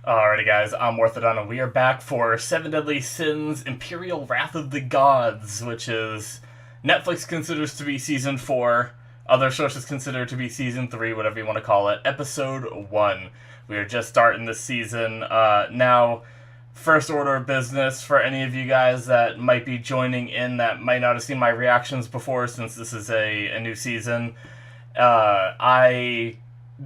Alrighty guys, I'm Morthadon and we are back for Seven Deadly Sins Imperial Wrath of the Gods, which is Netflix considers to be Season 4, other sources consider to be Season 3, whatever you want to call it, Episode 1. We are just starting this season. Now, first order of business for any of you guys that might be joining in that might not have seen my reactions before since this is a new season. I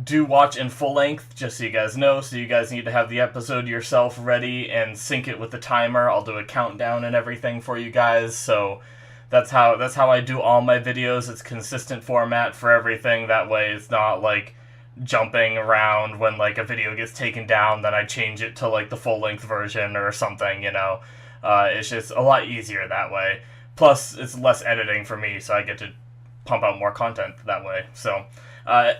do watch in full length, just so you guys know, so you guys need to have the episode yourself ready and sync it with the timer. I'll do a countdown and everything for you guys, so that's how I do all my videos. It's consistent format for everything, that way it's not like jumping around when like a video gets taken down, then I change it to like the full length version or something, you know. It's just a lot easier that way. Plus, it's less editing for me, so I get to pump out more content that way, so...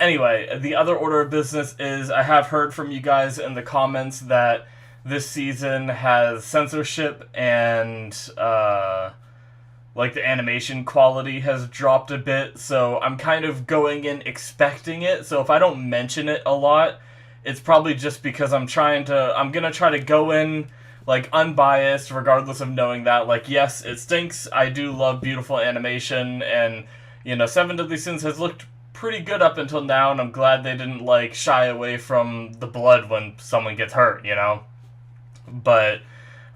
Anyway, the other order of business is I have heard from you guys in the comments that this season has censorship and, like, the animation quality has dropped a bit, so I'm kind of going in expecting it, so if I don't mention it a lot, it's probably just because I'm gonna try to go in, like, unbiased, regardless of knowing that, like, yes, it stinks, I do love beautiful animation, and, you know, Seven Deadly Sins has looked pretty good up until now, and I'm glad they didn't, like, shy away from the blood when someone gets hurt, you know? But,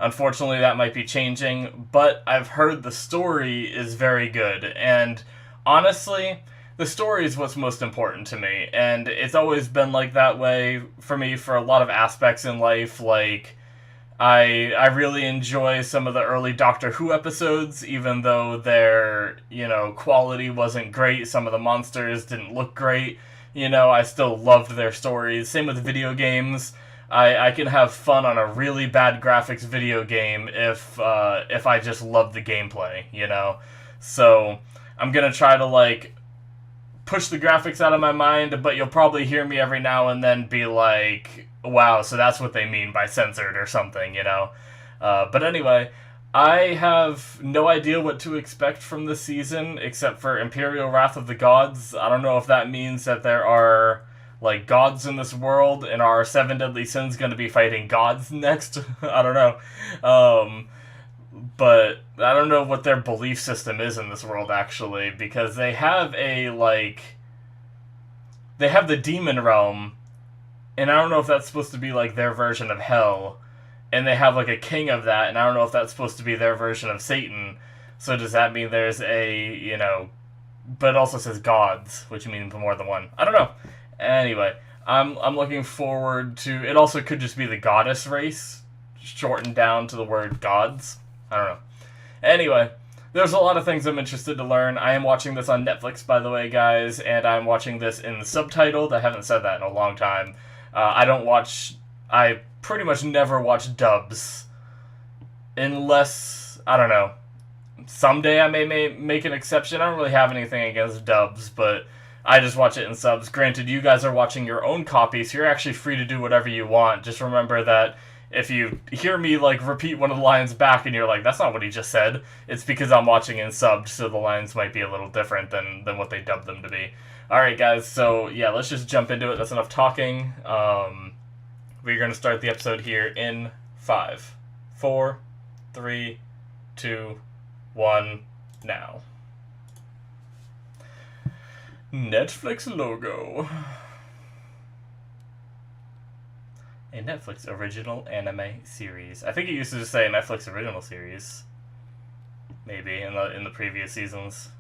unfortunately, that might be changing, but I've heard the story is very good, and, honestly, the story is what's most important to me, and it's always been like that way for me for a lot of aspects in life, like... I really enjoy some of the early Doctor Who episodes, even though their, you know, quality wasn't great. Some of the monsters didn't look great. You know, I still loved their stories. Same with video games. I can have fun on a really bad graphics video game if I just love the gameplay, you know? So, I'm gonna try to, like, push the graphics out of my mind, but you'll probably hear me every now and then be like... wow, so that's what they mean by censored or something, you know? But anyway, I have no idea what to expect from this season, except for Imperial Wrath of the Gods. I don't know if that means that there are, like, gods in this world, and are Seven Deadly Sins going to be fighting gods next? I don't know. But I don't know what their belief system is in this world, actually, because they have a, like... they have the demon realm, and I don't know if that's supposed to be, like, their version of hell. And they have, like, a king of that, and I don't know if that's supposed to be their version of Satan. So does that mean there's a, you know... but it also says gods, which means more than one. I don't know. Anyway, I'm looking forward to... it also could just be the goddess race, shortened down to the word gods. I don't know. Anyway... there's a lot of things I'm interested to learn. I am watching this on Netflix, by the way, guys, and I'm watching this in subtitled. I haven't said that in a long time. I pretty much never watch dubs. Unless, I don't know, someday I may make an exception. I don't really have anything against dubs, but I just watch it in subs. Granted, you guys are watching your own copy, so you're actually free to do whatever you want. Just remember that if you hear me, like, repeat one of the lines back and you're like, that's not what he just said, it's because I'm watching in subbed, so the lines might be a little different than what they dubbed them to be. Alright, guys, so, yeah, let's just jump into it. That's enough talking. We're going to start the episode here in 5, 4, 3, 2, 1, now. Netflix logo. A Netflix original anime series. I think it used to just say Netflix original series. Maybe in the previous seasons.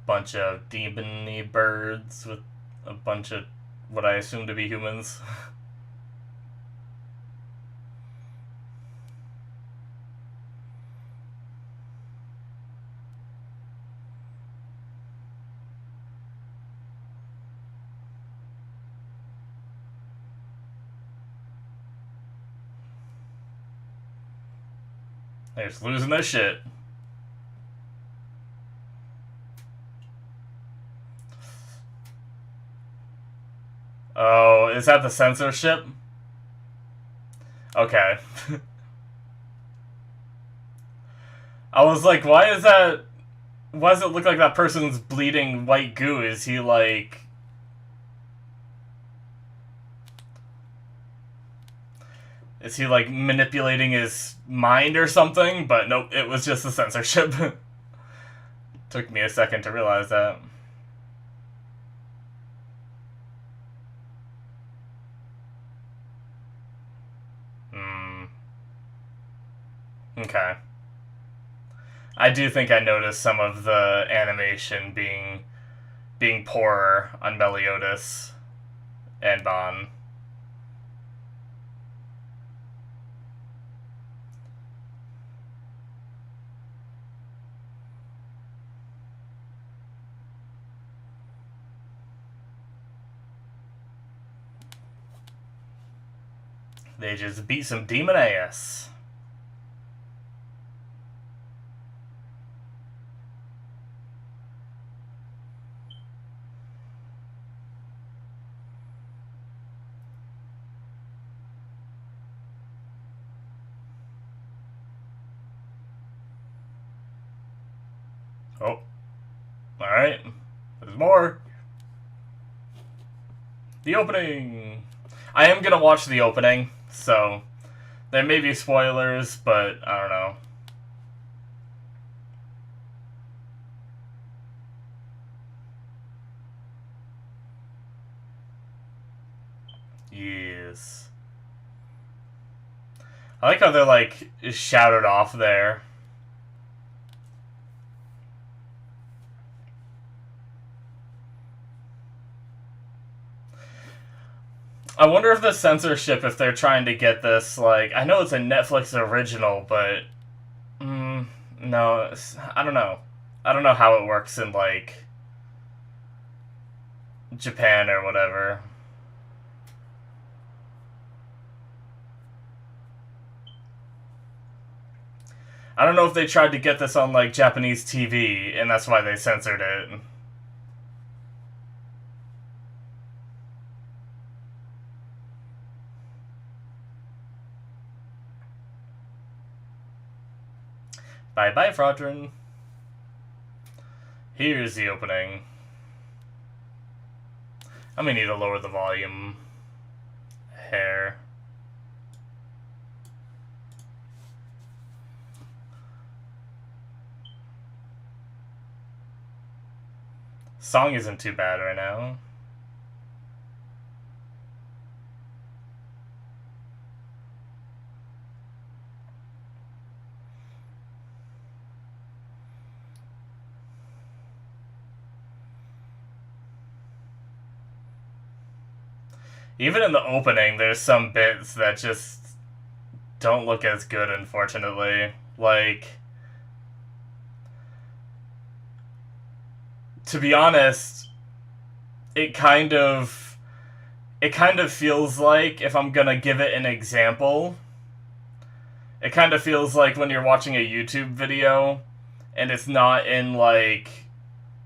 Bunch of demon-y birds with a bunch of what I assume to be humans. They're just losing their shit. Oh, is that the censorship? Okay. I was like, why is that Why does it look like that person's bleeding white goo? Is he like... Is he like manipulating his mind or something? But nope, it was just the censorship. Took me a second to realize that. Okay. I do think I noticed some of the animation being poorer on Meliodas and Bon. They just beat some demon ass. Oh. Alright. There's more. The opening. I am gonna watch the opening, so there may be spoilers, but I don't know. Yes. I like how they're like shouted off there. I wonder if the censorship, if they're trying to get this, like, I know it's a Netflix original, but, no, I don't know. I don't know how it works in, like, Japan or whatever. I don't know if they tried to get this on, like, Japanese TV, and that's why they censored it. Bye-bye, Fraudrin. Here's the opening. I'm gonna need to lower the volume. Hair. Song isn't too bad right now. Even in the opening, there's some bits that just don't look as good, unfortunately. Like, to be honest, it kind of feels like, if I'm gonna give it an example, it kind of feels like when you're watching a YouTube video and it's not in, like,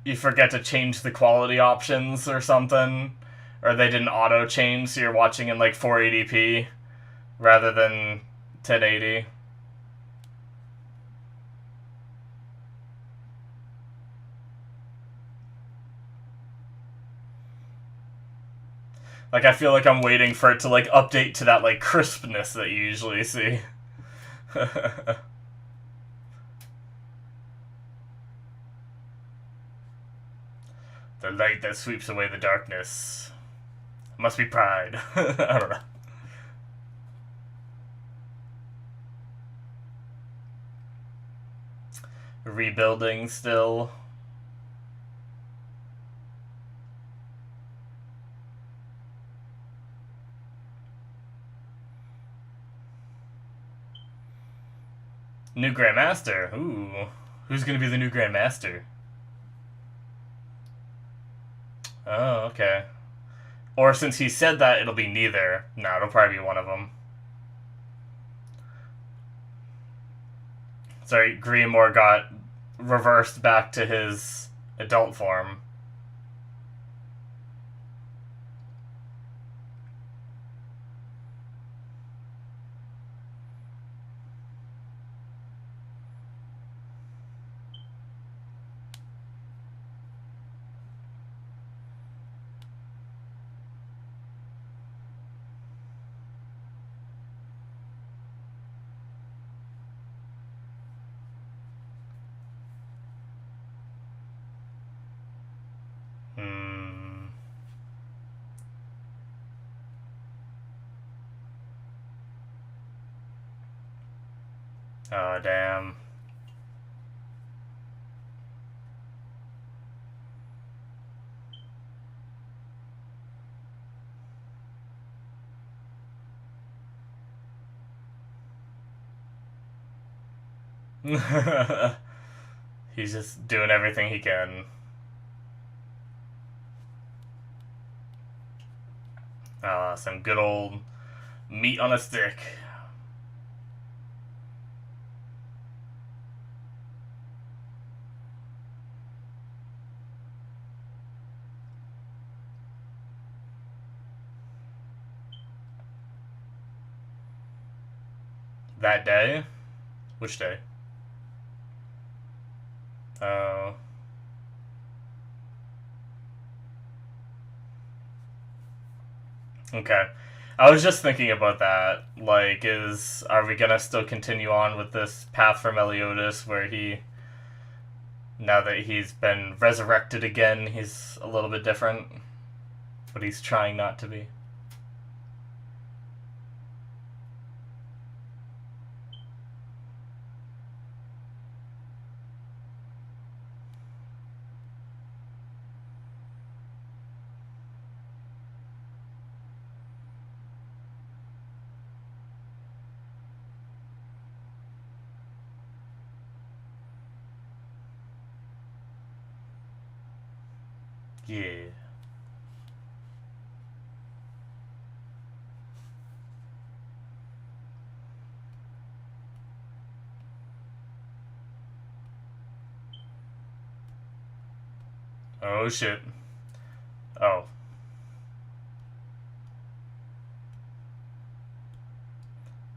you forget to change the quality options or something, or they didn't auto change, so you're watching in like 480p rather than 1080. Like, I feel like I'm waiting for it to like update to that like crispness that you usually see. The light that sweeps away the darkness. Must be pride. I don't know. Rebuilding still. New Grandmaster. Ooh. Who's gonna be the new Grandmaster? Oh, okay. Or since he said that, it'll be neither. No, it'll probably be one of them. Sorry, Grimoire got reversed back to his adult form. Hmm. Oh, damn. He's just doing everything he can. Some good old meat on a stick. That day? Which day? Oh. Okay. I was just thinking about that. Like, are we gonna still continue on with this path for Meliodas where now that he's been resurrected again, he's a little bit different? But he's trying not to be. Yeah. Oh, shit. Oh.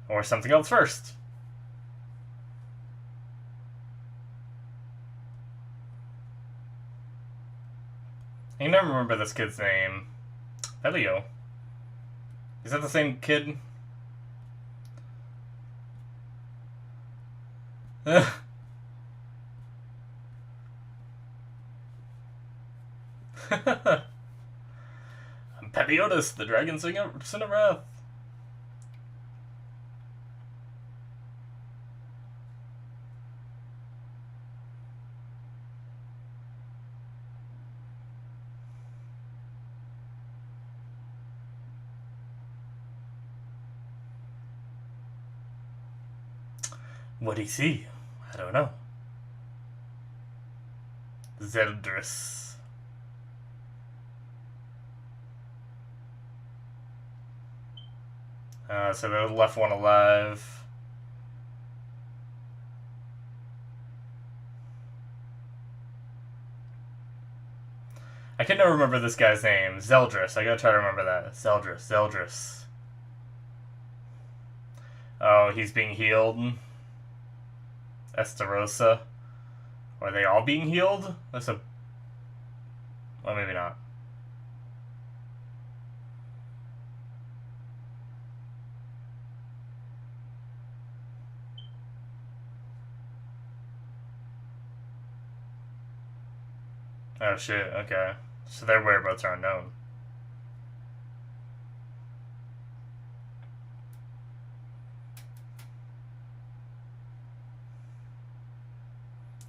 Or something else first. I never remember this kid's name. Elio. Is that the same kid? Peliodas, the dragon sin of wrath. What'd he see? I don't know. Zeldris. So they left one alive. I can never remember this guy's name. Zeldris. I gotta try to remember that. Zeldris. Oh, he's being healed. Estarossa. Are they all being healed? That's a... Well, maybe not. Oh shit, okay. So their whereabouts are unknown.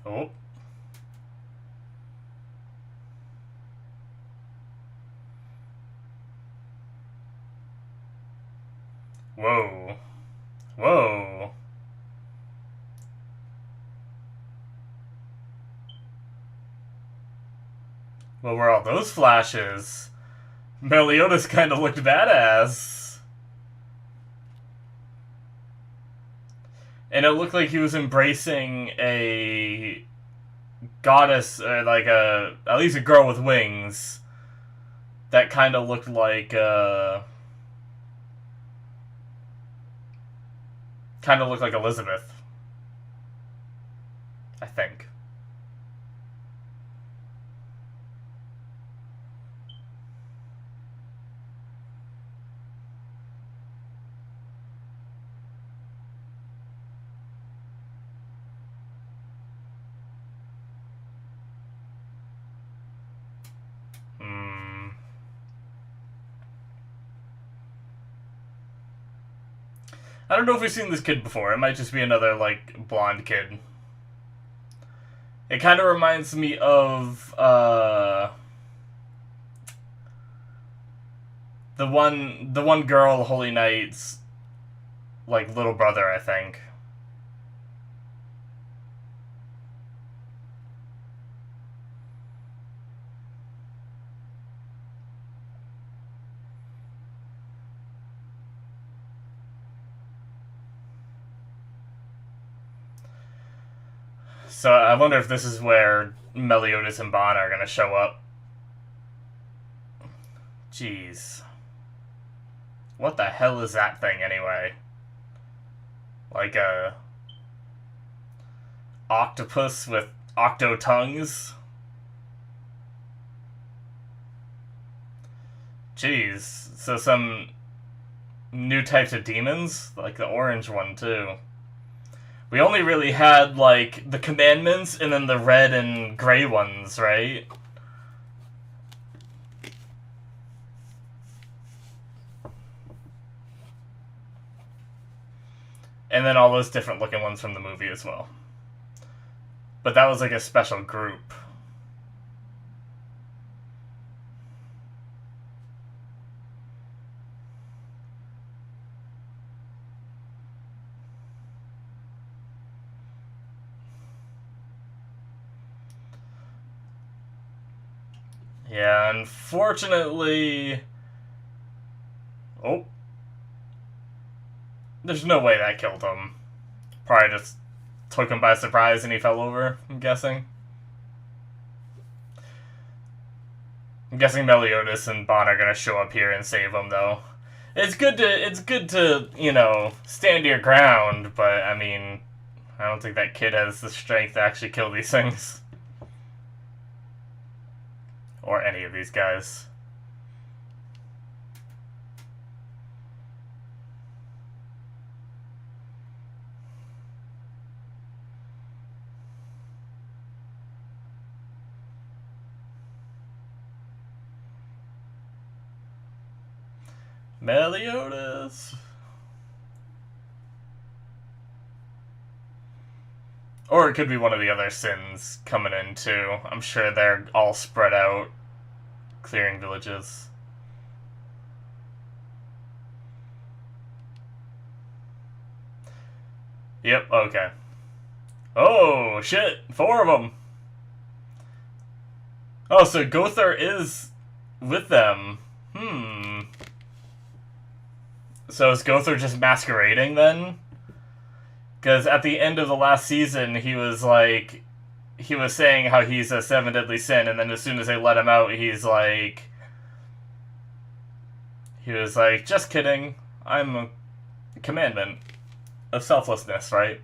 Oh. Whoa. Whoa. What were all those flashes? Meliodas kind of looked badass. And it looked like he was embracing a goddess, at least a girl with wings. That kind of looked like, Elizabeth. I think. I don't know if we've seen this kid before. It might just be another, like, blonde kid. It kind of reminds me of, the one girl, Holy Knight's, like, little brother, I think. So I wonder if this is where Meliodas and Bon are gonna show up. Jeez. What the hell is that thing, anyway? Like a octopus with octo tongues? Jeez. So some new types of demons? Like the orange one, too. We only really had, like, the commandments and then the red and gray ones, right? And then all those different looking ones from the movie as well. But that was like a special group. Yeah, unfortunately... Oh. There's no way that killed him. Probably just took him by surprise and he fell over, I'm guessing. I'm guessing Meliodas and Bon are gonna show up here and save him, though. It's good to, you know, stand your ground, but, I mean, I don't think that kid has the strength to actually kill these things. Or any of these guys. Meliodas! Or it could be one of the other sins coming in, too. I'm sure they're all spread out, clearing villages. Yep, okay. Oh, shit! 4 of them! Oh, so Gother is with them. So is Gother just masquerading, then? Because at the end of the last season, he was like... He was saying how he's a 7 deadly sin, and then as soon as they let him out, he's like... He was like, just kidding. I'm a commandment of selflessness, right?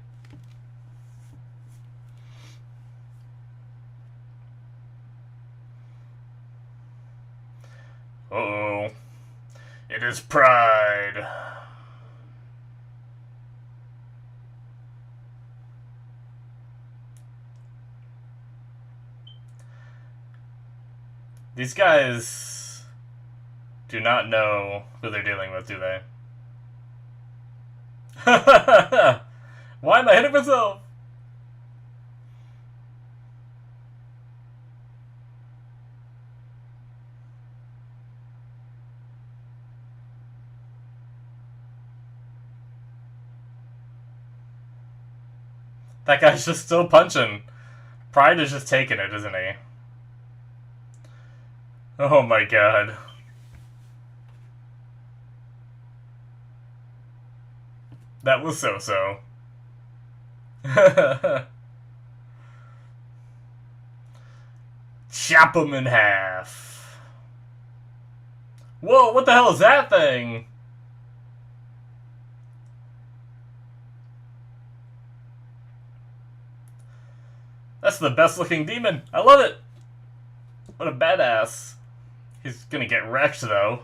Uh-oh. It is pride. These guys do not know who they're dealing with, do they? Why am I hitting myself? That guy's just still punching. Pride is just taking it, isn't he? Oh my god. That was so-so. Chop him in half. Whoa, what the hell is that thing? That's the best looking demon. I love it. What a badass. He's gonna get wrecked, though.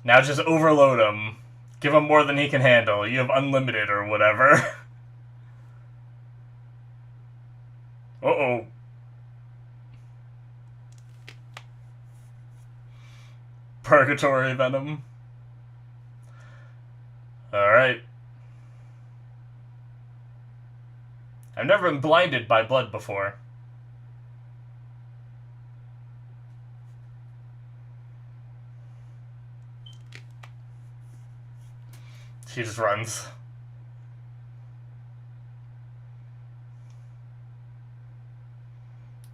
Now just overload him. Give him more than he can handle. You have unlimited or whatever. Uh-oh. purgatory venom. Alright. I've never been blinded by blood before. She just runs.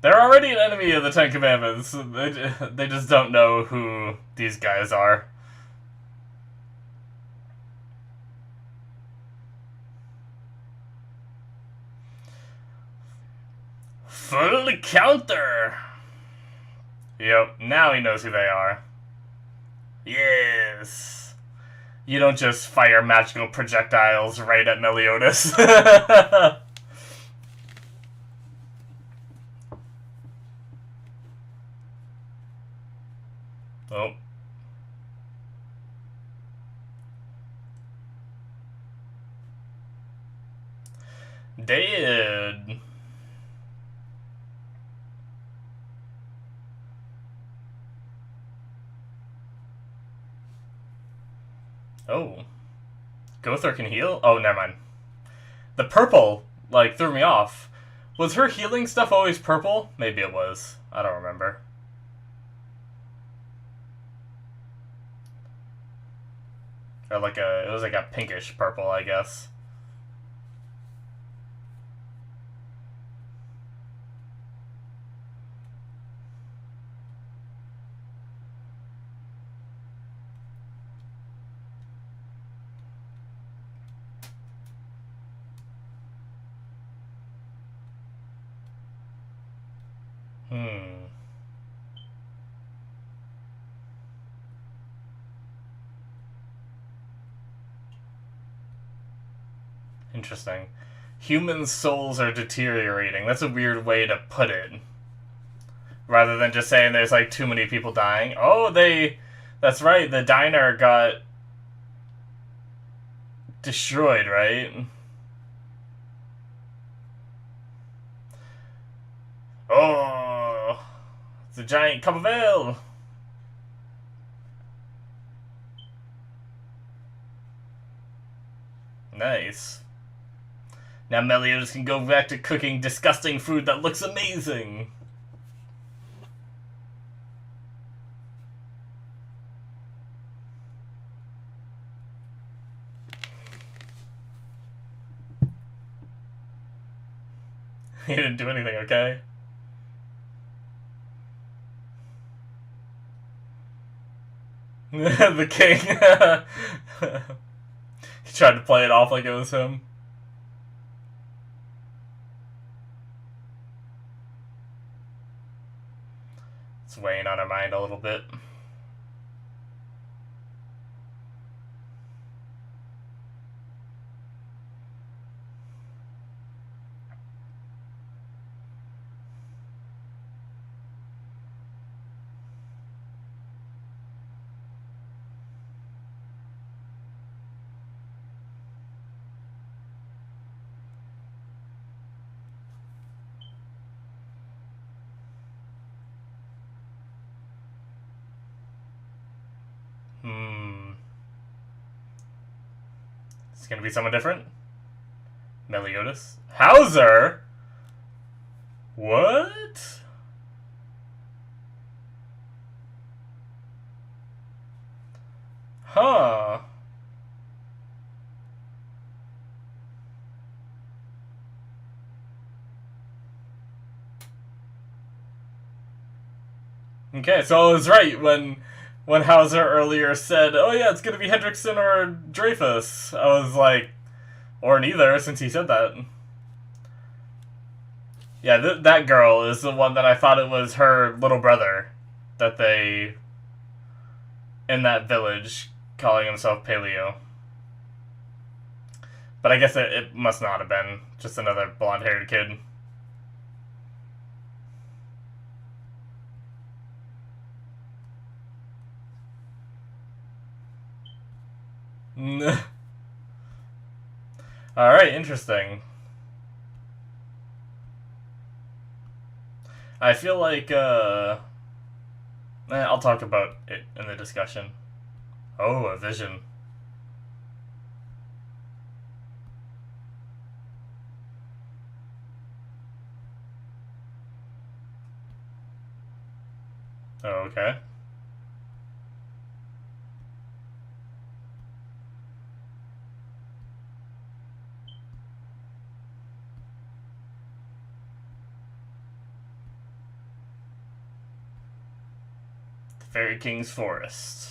They're already an enemy of the Ten Commandments. They just don't know who these guys are. Full counter! Yep, now he knows who they are. Yes! You don't just fire magical projectiles right at Meliodas. Oh. Dead. Oh. Gothar can heal? Oh, never mind. The purple, like, threw me off. Was her healing stuff always purple? Maybe it was. I don't remember. Or like it was like a pinkish purple, I guess. Interesting. Human souls are deteriorating. That's a weird way to put it. Rather than just saying there's like too many people dying. Oh, that's right, the diner got destroyed, right? Oh, it's a giant cup of ale. Nice. Now Meliodas can go back to cooking disgusting food that looks amazing. He didn't do anything, okay? The king. He tried to play it off like it was him. It's weighing on her mind a little bit. It's gonna be someone different? Meliodas? Hauser? What? Huh. Okay, so I was right when Hauser earlier said, oh yeah, it's gonna be Hendrickson or Dreyfus. I was like, or neither, since he said that. Yeah, that girl is the one that I thought it was her little brother that they, in that village, calling himself Paleo. But I guess it must not have been just another blonde-haired kid. Alright, interesting. I feel like, I'll talk about it in the discussion. Oh, a vision. Oh, okay. The Fairy King's Forest.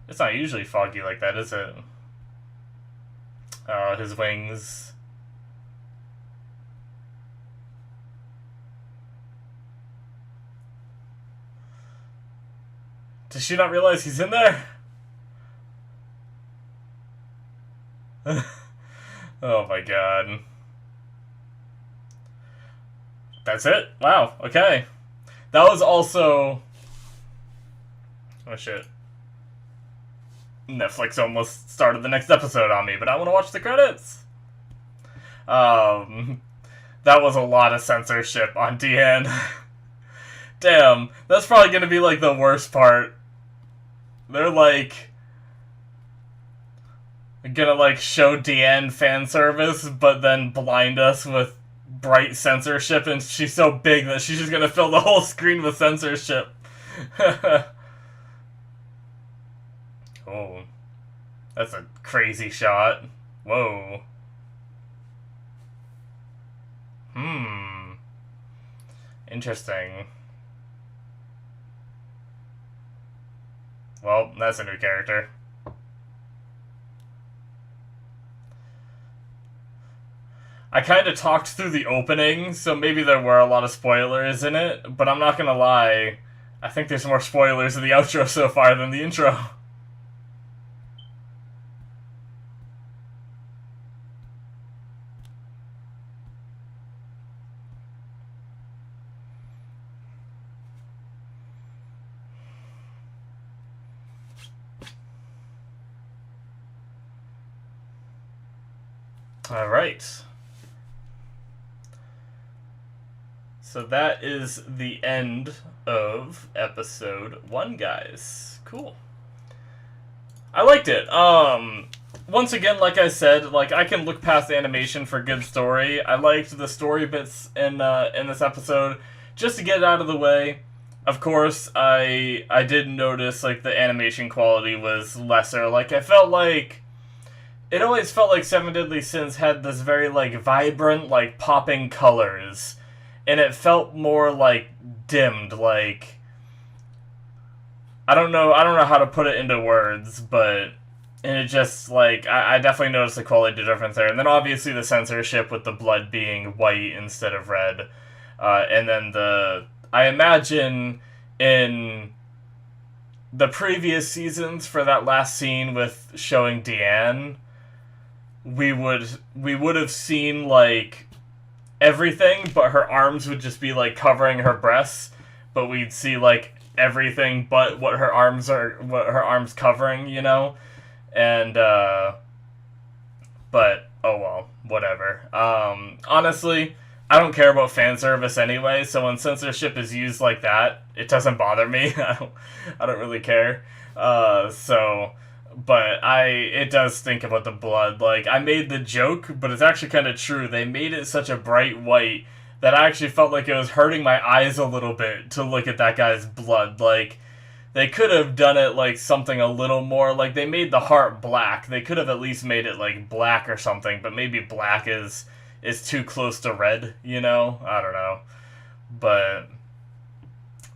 It's not usually foggy like that, is it? His wings. Does she not realize he's in there? Oh my god. That's it? Wow, okay. That was also... Oh shit. Netflix almost started the next episode on me, but I want to watch the credits! That was a lot of censorship on DN. Damn, that's probably gonna be like the worst part. They're like... gonna like show DN fan service, but then blind us with bright censorship, and she's so big that she's just gonna fill the whole screen with censorship. Oh, that's a crazy shot. Whoa. Interesting. Well, that's a new character. I kind of talked through the opening, so maybe there were a lot of spoilers in it, but I'm not gonna lie, I think there's more spoilers in the outro so far than the intro. Alright. So that is the end of episode 1, guys. Cool. I liked it. Once again, like I said, like I can look past the animation for good story. I liked the story bits in this episode. Just to get it out of the way, of course, I did notice like the animation quality was lesser. Like I felt like it always felt like Seven Deadly Sins had this very like vibrant, like popping colors. And it felt more like dimmed, like I don't know how to put it into words, but it just like I definitely noticed the quality difference there. And then obviously the censorship with the blood being white instead of red. And then I imagine in the previous seasons for that last scene with showing Deanne, we would have seen like everything, but her arms would just be like covering her breasts, but we'd see like everything but what her arms covering, you know? And but oh well, whatever. Honestly, I don't care about fan service anyway, so when censorship is used like that, it doesn't bother me. I don't really care. But it does stink about the blood. Like, I made the joke, but it's actually kind of true. They made it such a bright white that I actually felt like it was hurting my eyes a little bit to look at that guy's blood. Like, they could have done it, like, something a little more. Like, they made the heart black. They could have at least made it, like, black or something, but maybe black is too close to red, you know? I don't know.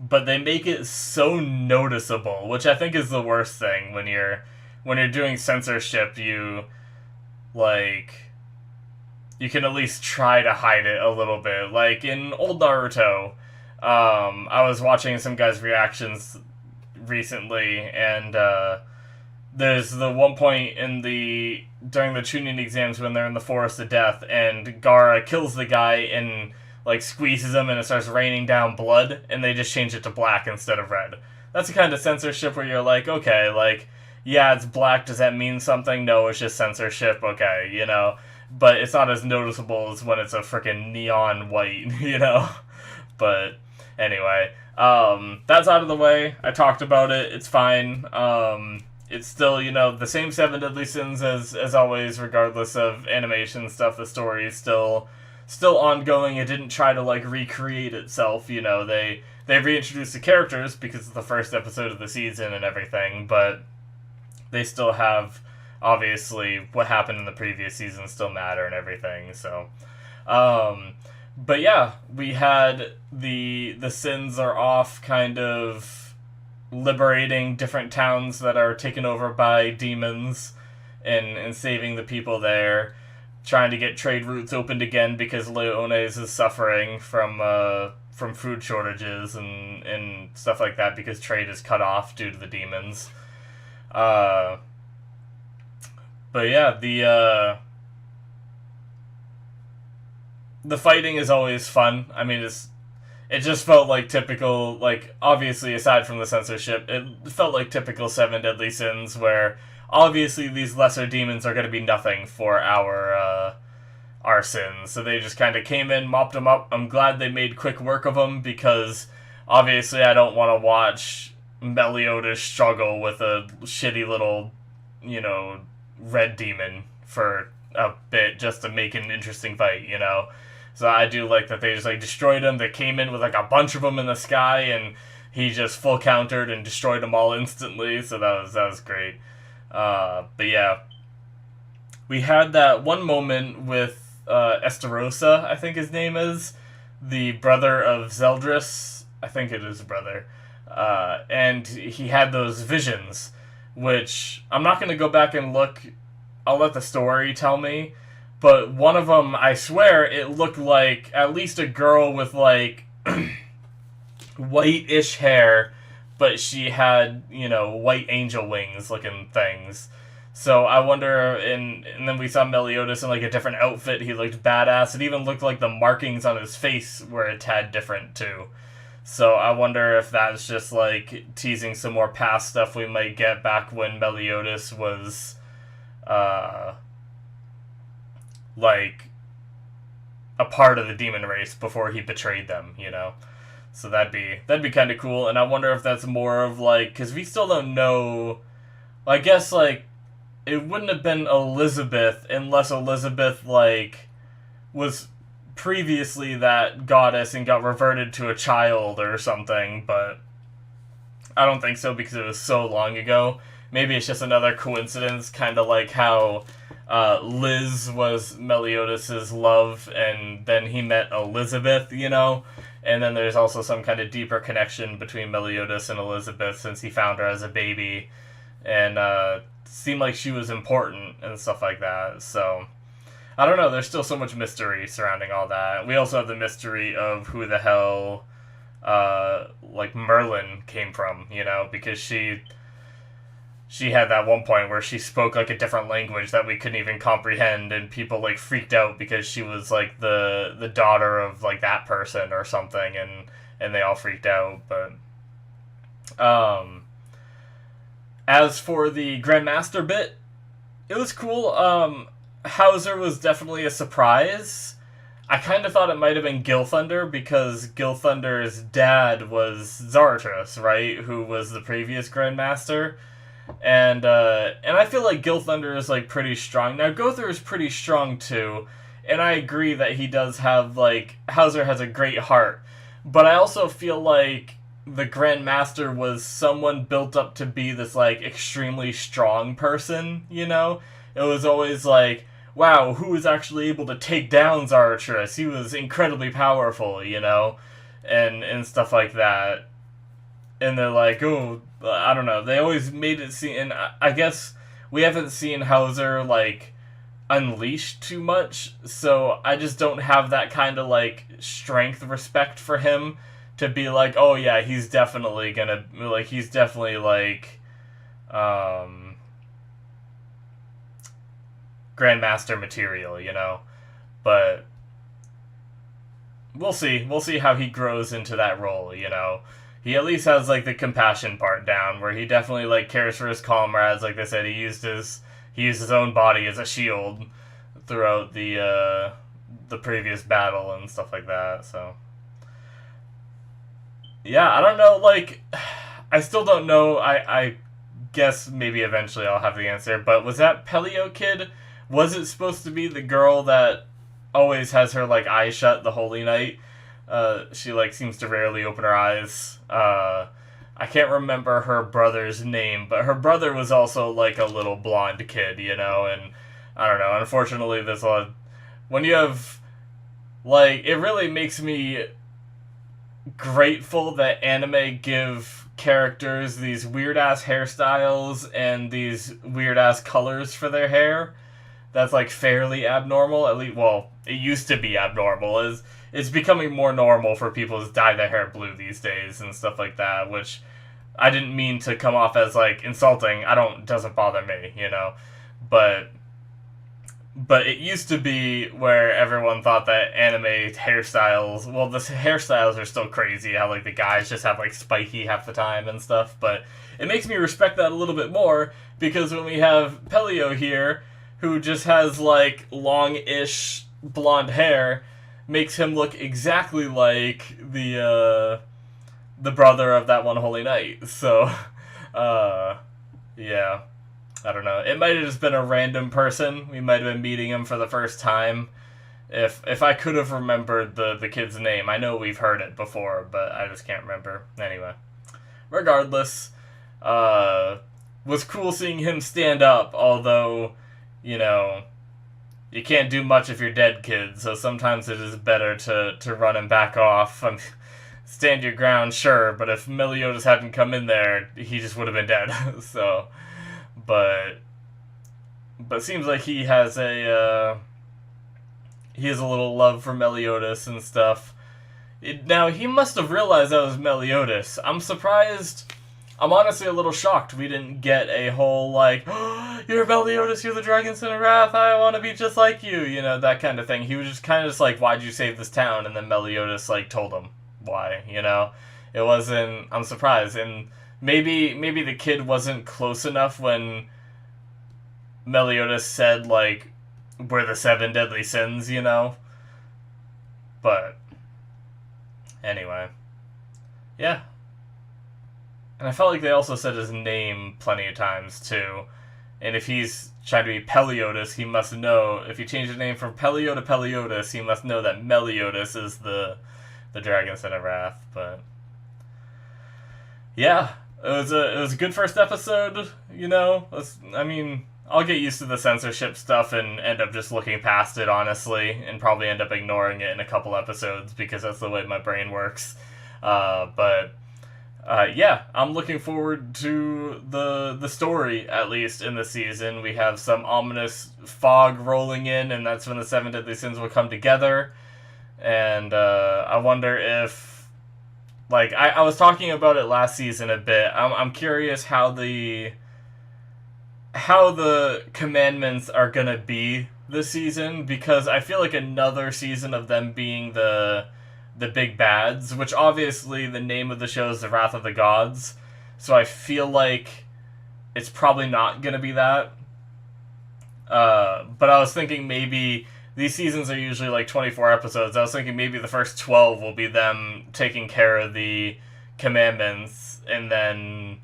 But they make it so noticeable, which I think is the worst thing when you're doing censorship. You can at least try to hide it a little bit. Like in old Naruto, I was watching some guys' reactions recently, and there's the one point during the Chunin exams when they're in the Forest of Death, and Gaara kills the guy and like squeezes him, and it starts raining down blood, and they just change it to black instead of red. That's the kind of censorship where you're like, okay, like, yeah, it's black, does that mean something? No, it's just censorship, okay, you know? But it's not as noticeable as when it's a freaking neon white, you know? But, anyway, That's out of the way. I talked about it. It's fine. It's still, the same Seven Deadly Sins as always, regardless of animation stuff. The story is still ongoing. It didn't try to like recreate itself. They reintroduced the characters because it's the first episode of the season and everything, but they still have, obviously, what happened in the previous season still matter and everything. So, but yeah, we had the sins are off, kind of liberating different towns that are taken over by demons, and saving the people there, trying to get trade routes opened again because Leones is suffering from food shortages and stuff like that because trade is cut off due to the demons. But yeah, the fighting is always fun. I mean, it just felt like typical, like, obviously, aside from the censorship, it felt like typical Seven Deadly Sins, where obviously these lesser demons are going to be nothing for our sins. So they just kind of came in, mopped them up. I'm glad they made quick work of them, because obviously I don't want to watch Meliodas struggle with a shitty little, red demon for a bit just to make an interesting fight. So I do like that they just like destroyed him. They came in with like a bunch of them in the sky, and he just full countered and destroyed them all instantly. So that was great. But yeah, we had that one moment with Esterosa, I think his name is, the brother of Zeldris. I think it is a brother. And he had those visions, which I'm not going to go back and look. I'll let the story tell me. But one of them, I swear, it looked like at least a girl with, like, white-ish hair, but she had, white angel wings looking things. So I wonder, and then we saw Meliodas in, like, a different outfit. He looked badass. It even looked like the markings on his face were a tad different, too. So I wonder if that's just, like, teasing some more past stuff we might get back when Meliodas was, like, a part of the demon race before he betrayed them, So that'd be kind of cool, and I wonder if that's more of, like, because we still don't know, I guess, like, it wouldn't have been Elizabeth unless Elizabeth, like, was previously that goddess and got reverted to a child or something, but I don't think so because it was so long ago. Maybe it's just another coincidence, kind of like how Liz was Meliodas' love, and then he met Elizabeth, And then there's also some kind of deeper connection between Meliodas and Elizabeth since he found her as a baby, and seemed like she was important and stuff like that. So I don't know. There's still so much mystery surrounding all that. We also have the mystery of who the hell, like, Merlin came from, because she had that one point where she spoke, like, a different language that we couldn't even comprehend, and people, like, freaked out because she was, like, the daughter of, like, that person or something, and they all freaked out. But as for the Grandmaster bit, it was cool. Hauser was definitely a surprise. I kind of thought it might have been Gilthunder, because Gilthunder's dad was Zarathustra, right? Who was the previous Grandmaster. And I feel like Gilthunder is, like, pretty strong. Now, Gother is pretty strong, too. And I agree that he does have, like, Hauser has a great heart. But I also feel like the Grandmaster was someone built up to be this, like, extremely strong person, It was always like, wow, who was actually able to take down Zarathustra? He was incredibly powerful, and stuff like that. And they're like, oh, I don't know. They always made it seem, and I guess we haven't seen Hauser, like, unleashed too much, so I just don't have that kind of, like, strength respect for him to be like, oh yeah, he's definitely, like, Grandmaster material, But we'll see. We'll see how he grows into that role, He at least has, like, the compassion part down, where he definitely, like, cares for his comrades. Like they said, he used his own body as a shield throughout the previous battle and stuff like that. So Yeah, I don't know, like, I still don't know. I guess maybe eventually I'll have the answer, but was that Pelio kid, was it supposed to be the girl that always has her, like, eyes shut the Holy Night? She, like, seems to rarely open her eyes. I can't remember her brother's name, but her brother was also, like, a little blonde kid, you know, and I don't know, unfortunately there's a lot of, when you have, like, it really makes me grateful that anime give characters these weird ass hairstyles and these weird ass colors for their hair. That's like fairly abnormal. At least, well, it used to be abnormal. It's becoming more normal for people to dye their hair blue these days and stuff like that. Which I didn't mean to come off as like insulting. I don't doesn't bother me, you know, but it used to be where everyone thought that anime hairstyles, well, the hairstyles are still crazy, how, like, the guys just have, like, spiky half the time and stuff, but it makes me respect that a little bit more, because when we have Pelio here, who just has, like, long-ish blonde hair, makes him look exactly like the brother of that one Holy Night, so, yeah. I don't know. It might have just been a random person. We might have been meeting him for the first time. If I could have remembered the kid's name. I know we've heard it before, but I just can't remember. Anyway. Regardless, was cool seeing him stand up, although, you know, you can't do much if you're dead, kid, so sometimes it is better to run and back off. I mean, stand your ground, sure, but if Meliodas hadn't come in there, he just would have been dead. So... But seems like he has a little love for Meliodas and stuff. Now he must have realized that was Meliodas. I'm surprised. I'm honestly a little shocked we didn't get a whole like, oh, you're Meliodas, you're the Dragon Son of Wrath, I want to be just like you, you know, that kind of thing. He was just kind of just like, why'd you save this town? And then Meliodas like told him why, you know. It wasn't. I'm surprised and. Maybe the kid wasn't close enough when Meliodas said, like, we're the 7 deadly sins, you know? But, anyway. Yeah. And I felt like they also said his name plenty of times, too. And if he's trying to be Peliodas, he must know, if you change his name from Pelio to Peliodas, he must know that Meliodas is the Dragon Son of Wrath, but... Yeah. It was a good first episode, you know? I mean, I'll get used to the censorship stuff and end up just looking past it, honestly, and probably end up ignoring it in a couple episodes because that's the way my brain works. But yeah, I'm looking forward to the story, at least, in the season. We have some ominous fog rolling in, and that's when the 7 deadly sins will come together. And I wonder if... Like, I was talking about it last season a bit. I'm curious how the commandments are gonna be this season, because I feel like another season of them being the big bads, which obviously the name of the show is The Wrath of the Gods, so I feel like it's probably not gonna be that. But I was thinking maybe... These seasons are usually like 24 episodes. I was thinking maybe the first 12 will be them taking care of the commandments, and then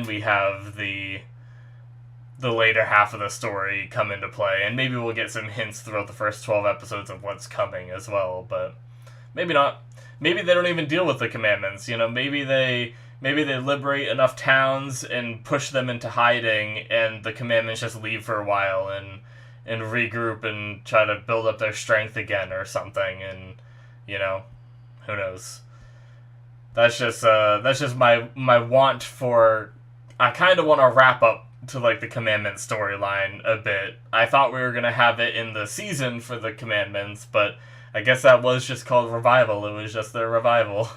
we have the later half of the story come into play, and maybe we'll get some hints throughout the first 12 episodes of what's coming as well, but maybe not. Maybe they don't even deal with the commandments, you know, maybe they liberate enough towns and push them into hiding, and the commandments just leave for a while and regroup and try to build up their strength again or something, and, you know, who knows. That's just my want for... I kind of want to wrap up to, like, the commandment storyline a bit. I thought we were going to have it in the season for the commandments, but I guess that was just called Revival. It was just their revival.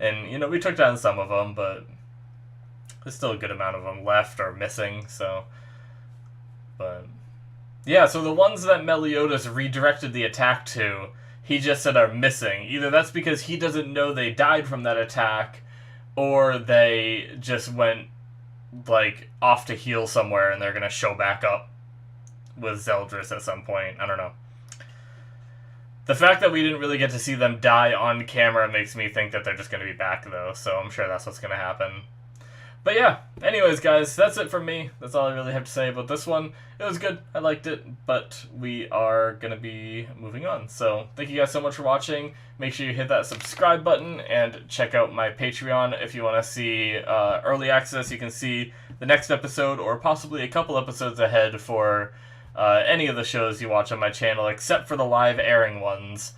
And, you know, we took down some of them, but there's still a good amount of them left or missing, so... But... Yeah, so the ones that Meliodas redirected the attack to, he just said are missing. Either that's because he doesn't know they died from that attack, or they just went, like, off to heal somewhere and they're gonna show back up with Zeldris at some point. I don't know. The fact that we didn't really get to see them die on camera makes me think that they're just going to be back, though, so I'm sure that's what's going to happen. But yeah, anyways, guys, that's it from me. That's all I really have to say about this one. It was good. I liked it, but we are going to be moving on. So thank you guys so much for watching. Make sure you hit that subscribe button and check out my Patreon if you want to see early access. You can see the next episode or possibly a couple episodes ahead for any of the shows you watch on my channel, except for the live airing ones,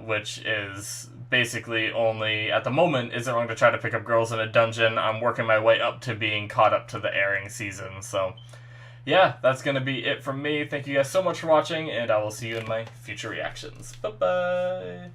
which is basically only, at the moment, Is It Wrong to Try to Pick Up Girls in a Dungeon? I'm working my way up to being caught up to the airing season, so yeah, that's going to be it from me. Thank you guys so much for watching, and I will see you in my future reactions. Bye-bye!